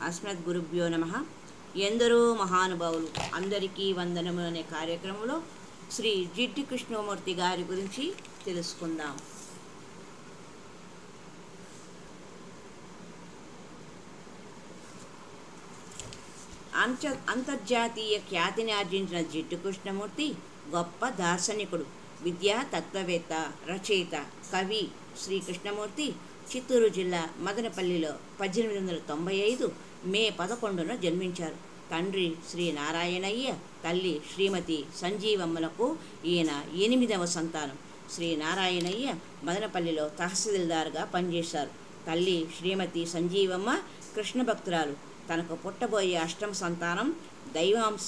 అస్మద్గురుభ్యో నమః. ఎందరో మహానుభావులు అందరికీ వందనములు అనే కార్యక్రమంలో శ్రీ జిడ్డు కృష్ణమూర్తి గారి గురించి తెలుసుకుందాం. అంతర్జాతీయ ఖ్యాతిని ఆర్జించిన జిడ్డు కృష్ణమూర్తి గొప్ప దార్శనికుడు, విద్యా తత్వవేత్త, రచయిత, కవి. శ్రీ కృష్ణమూర్తి చిత్తూరు జిల్లా మదనపల్లిలో 1895 మే 11న జన్మించారు. తండ్రి శ్రీ నారాయణయ్య, తల్లి శ్రీమతి సంజీవమ్మలకు ఈయన 8వ సంతానం. శ్రీ నారాయణయ్య మదనపల్లిలో తహసీల్దార్గా పనిచేశారు. తల్లి శ్రీమతి సంజీవమ్మ కృష్ణ భక్తురాలు. తనకు పుట్టబోయే అష్టమ సంతానం దైవాంశ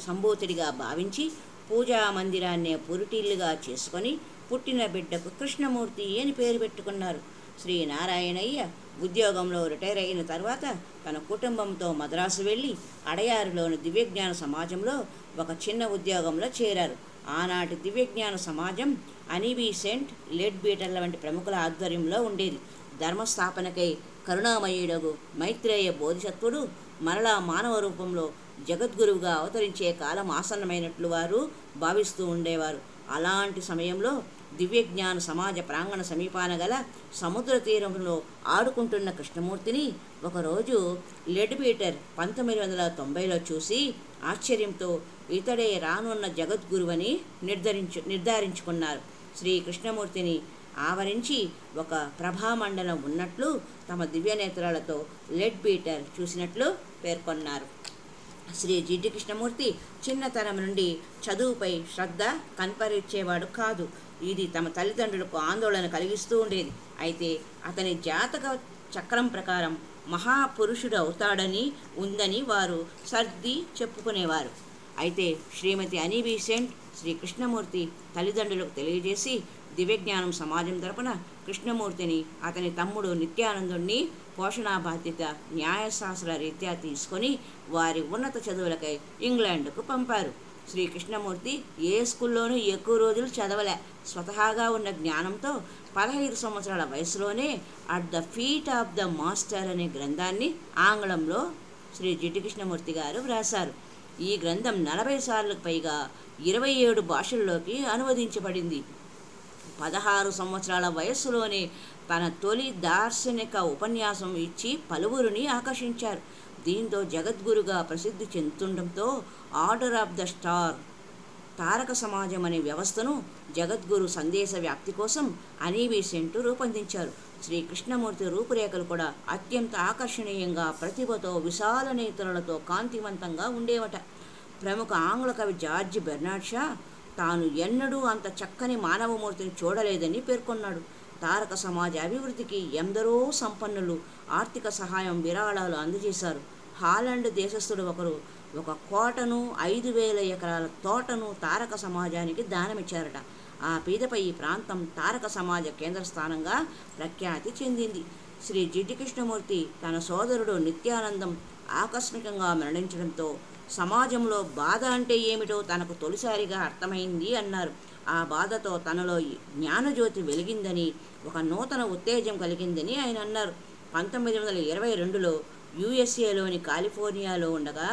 సంభూతుడిగా భావించి పూజా మందిరాన్నే పురిటిల్లుగా చేసుకొని పుట్టిన బిడ్డకు కృష్ణమూర్తి అని పేరు పెట్టుకున్నారు. శ్రీ నారాయణయ్య ఉద్యోగంలో రిటైర్ అయిన తర్వాత తన కుటుంబంతో మద్రాసు వెళ్ళి అడయారులోని దివ్యజ్ఞాన సమాజంలో ఒక చిన్న ఉద్యోగంలో చేరారు. ఆనాటి దివ్యజ్ఞాన సమాజం అనీబీ సెంట్, లెడ్ బీటర్ల వంటి ప్రముఖుల ఆధ్వర్యంలో ఉండేది. ధర్మస్థాపనకై కరుణామయుడగు మైత్రేయ బోధిసత్వుడు మరలా మానవ రూపంలో జగద్గురువుగా అవతరించే కాలం ఆసన్నమైనట్లు వారు భావిస్తూ ఉండేవారు. అలాంటి సమయంలో దివ్యజ్ఞాన సమాజ ప్రాంగణ సమీపాన గల సముద్ర తీరంలో ఆడుకుంటున్న కృష్ణమూర్తిని ఒకరోజు లెడ్ పీటర్ 1990లో చూసి ఆశ్చర్యంతో ఇతడే రానున్న జగద్గురువని నిర్ధారించుకున్నారు. శ్రీ కృష్ణమూర్తిని ఆవరించి ఒక ప్రభామండలం ఉన్నట్లు తమ దివ్యనేత్రాలతో లెడ్ పీటర్ చూసినట్లు పేర్కొన్నారు. శ్రీ జిడ్డు కృష్ణమూర్తి చిన్నతనం నుండి చదువుపై శ్రద్ధ కనపరిచేవాడు కాదు. ఇది తమ తల్లిదండ్రులకు ఆందోళన కలిగిస్తూ ఉండేది. అయితే అతని జాతక చక్రం ప్రకారం మహాపురుషుడు అవుతాడని ఉందని వారు సర్ది చెప్పుకునేవారు. అయితే శ్రీమతి అనీబీ సెంట్ శ్రీ కృష్ణమూర్తి తల్లిదండ్రులకు తెలియజేసి దివ్యజ్ఞానం సమాజం తరపున కృష్ణమూర్తిని అతని తమ్ముడు నిత్యానందుణ్ణి పోషణా బాధ్యత న్యాయశాస్త్ర రీత్యా తీసుకొని వారి ఉన్నత చదువులకై ఇంగ్లాండ్కు పంపారు. శ్రీ కృష్ణమూర్తి ఏ స్కూల్లోనూ ఎక్కువ రోజులు చదవలే. స్వతహాగా ఉన్న జ్ఞానంతో 15 సంవత్సరాల వయసులోనే at the feet of the master అనే గ్రంథాన్ని ఆంగ్లంలో శ్రీ జిడ్డు కృష్ణమూర్తి గారు వ్రాసారు. ఈ గ్రంథం 40 సార్లకు పైగా 27 భాషల్లోకి అనువదించబడింది. 16 సంవత్సరాల వయస్సులోనే తన తొలి దార్శనిక ఉపన్యాసం ఇచ్చి పలువురిని ఆకర్షించారు. దీంతో జగద్గురుగా ప్రసిద్ధి చెందుతుండటంతో ఆర్డర్ ఆఫ్ ద స్టార్, తారక సమాజం అనే వ్యవస్థను జగద్గురు సందేశ వ్యాప్తి కోసం అనీబీ సెంట్ రూపొందించారు. శ్రీ కృష్ణమూర్తి రూపురేఖలు కూడా అత్యంత ఆకర్షణీయంగా, ప్రతిభతో, విశాల నేత్రాలతో కాంతివంతంగా ఉండేవట. ప్రముఖ ఆంగ్ల కవి జార్జ్ బెర్నార్డ్ షా తాను ఎన్నడూ అంత చక్కని మానవమూర్తిని చూడలేదని పేర్కొన్నాడు. తారక సమాజ అభివృద్ధికి ఎందరో సంపన్నులు ఆర్థిక సహాయం, విరాళాలు అందజేశారు. హాలండ్ దేశస్థుడు ఒకరు 1 కోటను 5,000 ఎకరాల తోటను తారక సమాజానికి దానమిచ్చారట. ఆ పీదపై ఈ ప్రాంతం తారక సమాజ కేంద్ర స్థానంగా ప్రఖ్యాతి చెందింది. శ్రీ జిడ్డు కృష్ణమూర్తి తన సోదరుడు నిత్యానందం ఆకస్మికంగా మరణించడంతో సమాజంలో బాధ అంటే ఏమిటో తనకు తొలిసారిగా అర్థమైంది అన్నారు. ఆ బాధతో తనలో జ్ఞానజ్యోతి వెలిగిందని, ఒక నూతన ఉత్తేజం కలిగిందని ఆయన అన్నారు. 1922లో యుఎస్ఏలోని కాలిఫోర్నియాలో ఉండగా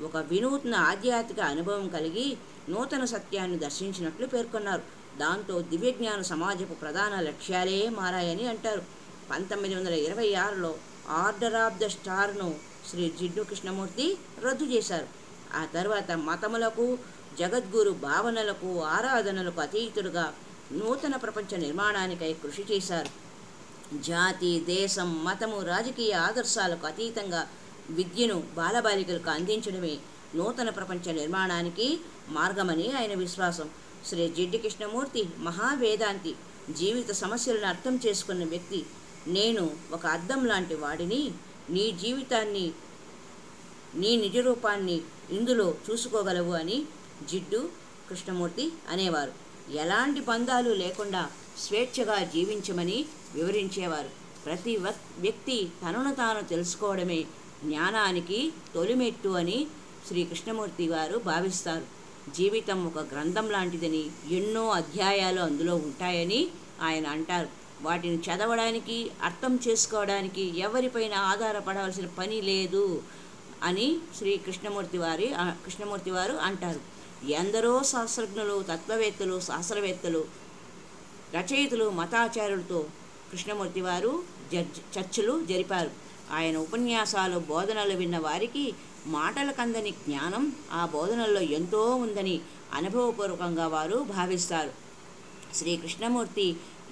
ఒక వినూత్న ఆధ్యాత్మిక అనుభవం కలిగి నూతన సత్యాన్ని దర్శించినట్లు పేర్కొన్నారు. దాంతో దివ్యజ్ఞాన సమాజపు ప్రధాన లక్ష్యాలే మారాయని అంటారు. 1926లో order of the స్టార్ను Shri Jiddu Krishnamurti రద్దు చేశారు. ఆ తర్వాత మతములకు, జగద్గురు భావనలకు, ఆరాధనలకు అతీతుడుగా నూతన ప్రపంచ నిర్మాణానికై కృషి చేశారు. జాతి, దేశం, మతము, రాజకీయ ఆదర్శాలకు అతీతంగా విద్యను బాలబాలికలకు అందించడమే నూతన ప్రపంచ నిర్మాణానికి మార్గమని ఆయన విశ్వాసం. శ్రీ జిడ్డు కృష్ణమూర్తి మహావేదాంతి, జీవిత సమస్యలను అర్థం చేసుకున్న వ్యక్తి. నేను ఒక అద్దం లాంటి వాడిని, నీ జీవితాన్ని, నీ నిజరూపాన్ని ఇందులో చూసుకోగలవు అని జిడ్డు కృష్ణమూర్తి అనేవారు. ఎలాంటి బంధాలు లేకుండా స్వేచ్ఛగా జీవించమని వివరించేవారు. ప్రతి వ్యక్తి తనను తాను తెలుసుకోవడమే జ్ఞానానికి తొలిమెట్టు అని శ్రీ కృష్ణమూర్తి గారు భావిస్తారు. జీవితం ఒక గ్రంథం లాంటిదని, ఎన్నో అధ్యాయాలు అందులో ఉంటాయని ఆయన అంటారు. వాటిని చదవడానికి అర్థం చేసుకోవడానికి ఎవరిపైన ఆధారపడవలసిన పని లేదు అని కృష్ణమూర్తి వారు అంటారు. ఎందరో శాస్త్రజ్ఞులు, తత్వవేత్తలు, శాస్త్రవేత్తలు, రచయితలు, మతాచార్యులతో కృష్ణమూర్తి వారు చర్చలు జరిపారు. ఆయన ఉపన్యాసాలు, బోధనలు విన్న వారికి మాటలకందని జ్ఞానం ఆ బోధనల్లో ఎంతో ఉందని అనుభవపూర్వకంగా వారు భావిస్తారు. శ్రీ కృష్ణమూర్తి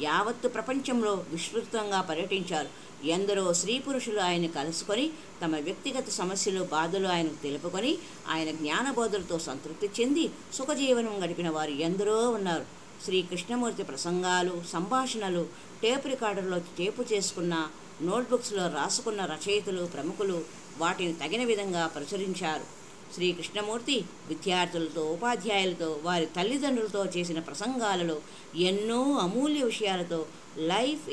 యావత్తు ప్రపంచంలో విస్తృతంగా పర్యటించారు. ఎందరో స్త్రీ పురుషులు ఆయన కలుసుకొని తమ వ్యక్తిగత సమస్యలు, బాధలు ఆయనకు తెలుపుకొని ఆయన జ్ఞానబోధలతో సంతృప్తి చెంది సుఖజీవనం గడిపిన వారు ఎందరో ఉన్నారు. శ్రీ కృష్ణమూర్తి ప్రసంగాలు, సంభాషణలు టేప్ రికార్డర్లో టేపు చేసుకున్న, నోట్బుక్స్లో రాసుకున్న రచయితలు, ప్రముఖులు వాటిని తగిన విధంగా ప్రచురించారు. శ్రీ కృష్ణమూర్తి విద్యార్థులతో, ఉపాధ్యాయులతో, వారి తల్లిదండ్రులతో చేసిన ప్రసంగాలలో ఎన్నో అమూల్య విషయాలతో లైఫ్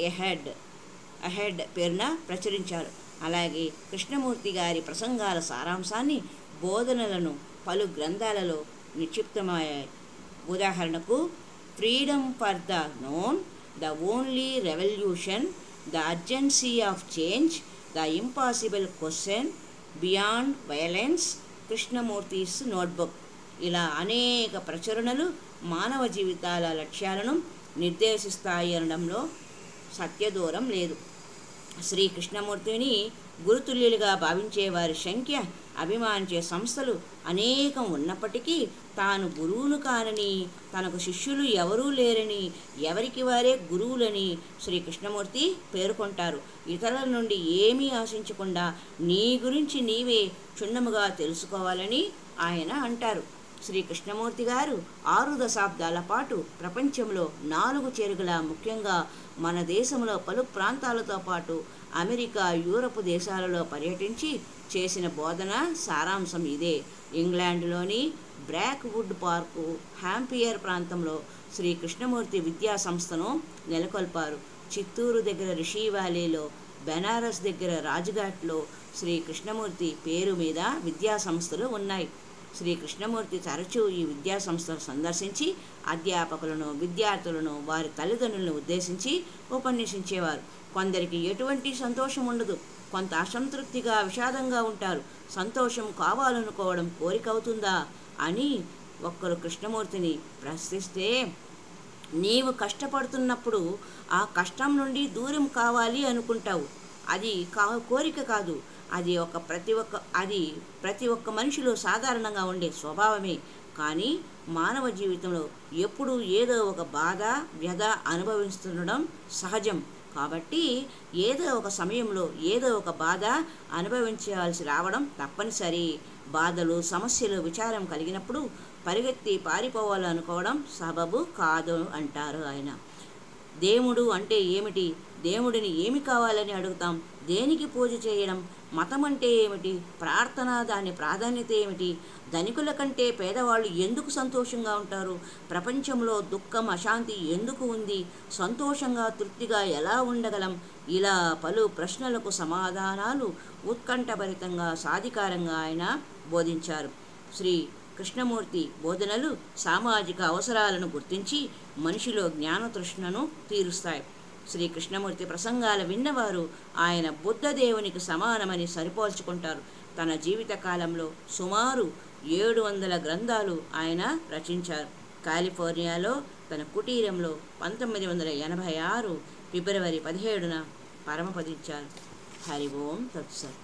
అహెడ్ పేరున ప్రచురించారు. అలాగే కృష్ణమూర్తి గారి ప్రసంగాల సారాంశాన్ని, బోధనలను పలు గ్రంథాలలో నిక్షిప్తమయ్యాయి. ఉదాహరణకు freedom for the known, the only revolution, the urgency of change, the impossible question, beyond violence, Krishnamurti's notebook, ఇలా అనేక ప్రచురణలు మానవ జీవితాల లక్ష్యాలను నిర్దేశిస్తాయి అనడంలో సత్యదూరం లేదు. శ్రీ కృష్ణమూర్తిని గురుతుల్యులుగా భావించే వారి సంఖ్య, అభిమానించే సంస్థలు అనేకం ఉన్నప్పటికీ తాను గురువును కానని, తనకు శిష్యులు ఎవరూ లేరని, ఎవరికి వారే గురువులని శ్రీ కృష్ణమూర్తి పేర్కొంటారు. ఇతరుల నుండి ఏమీ ఆశించకుండా నీ గురించి నీవే క్షుణ్ణముగా తెలుసుకోవాలని ఆయన అంటారు. శ్రీ కృష్ణమూర్తి గారు 6 దశాబ్దాల పాటు ప్రపంచంలో 4 చెరుగుల, ముఖ్యంగా మన దేశంలో పలు ప్రాంతాలతో పాటు అమెరికా, యూరప్ దేశాలలో పర్యటించి చేసిన బోధన సారాంశం ఇదే. ఇంగ్లాండ్లోని బ్రాక్వుడ్ పార్కు, హ్యాంపియర్ ప్రాంతంలో శ్రీ కృష్ణమూర్తి విద్యా సంస్థను నెలకొల్పారు. చిత్తూరు దగ్గర రిషి వ్యాలీలో, బెనారస్ దగ్గర రాజ్ఘాట్లో శ్రీ కృష్ణమూర్తి పేరు మీద విద్యా సంస్థలు ఉన్నాయి. శ్రీ కృష్ణమూర్తి తరచూ ఈ విద్యా సంస్థలు సందర్శించి అధ్యాపకులను, విద్యార్థులను, వారి తల్లిదండ్రులను ఉద్దేశించి ఉపన్యసించేవారు. కొందరికి ఎటువంటి సంతోషం ఉండదు, కొంత అసంతృప్తిగా, విషాదంగా ఉంటారు. సంతోషం కావాలనుకోవడం కోరిక అవుతుందా అని ఒక్కరు కృష్ణమూర్తిని ప్రశ్నిస్తే, నీవు కష్టపడుతున్నప్పుడు ఆ కష్టం నుండి దూరం కావాలి అనుకుంటావు. అది కోరిక కాదు, అది ప్రతి ఒక్క మనిషిలో సాధారణంగా ఉండే స్వభావమే. కానీ మానవ జీవితంలో ఎప్పుడూ ఏదో ఒక బాధ, వ్యధ అనుభవిస్తుండడం సహజం. కాబట్టి ఏదో ఒక సమయంలో ఏదో ఒక బాధ అనుభవించాల్సి రావడం తప్పనిసరి. బాధలు, సమస్యలు, విచారం కలిగినప్పుడు పరిగెత్తి పారిపోవాలనుకోవడం సబబు కాదు అంటారు ఆయన. దేవుడు అంటే ఏమిటి? దేవుడిని ఏమి కావాలని అడుగుతాం? దేనికి పూజ చేయడం? మతం అంటే ఏమిటి? ప్రార్థన, దాని ప్రాధాన్యత ఏమిటి? ధనికుల కంటే పేదవాళ్ళు ఎందుకు సంతోషంగా ఉంటారు? ప్రపంచంలో దుఃఖం, అశాంతి ఎందుకు ఉంది? సంతోషంగా, తృప్తిగా ఎలా ఉండగలం? ఇలా పలు ప్రశ్నలకు సమాధానాలు ఉత్కంఠభరితంగా, సాధికారంగా ఆయన బోధించారు. శ్రీ కృష్ణమూర్తి బోధనలు సామాజిక అవసరాలను గుర్తించి మనిషిలో జ్ఞానతృష్ణను తీరుస్తాయి. శ్రీ కృష్ణమూర్తి ప్రసంగాలు విన్నవారు ఆయన బుద్ధదేవునికి సమానమని సరిపోల్చుకుంటారు. తన జీవిత కాలంలో సుమారు 700 గ్రంథాలు ఆయన రచించారు. కాలిఫోర్నియాలో తన కుటీరంలో 1986 ఫిబ్రవరి 17న పరమపదించారు. హరి ఓం తత్సత్.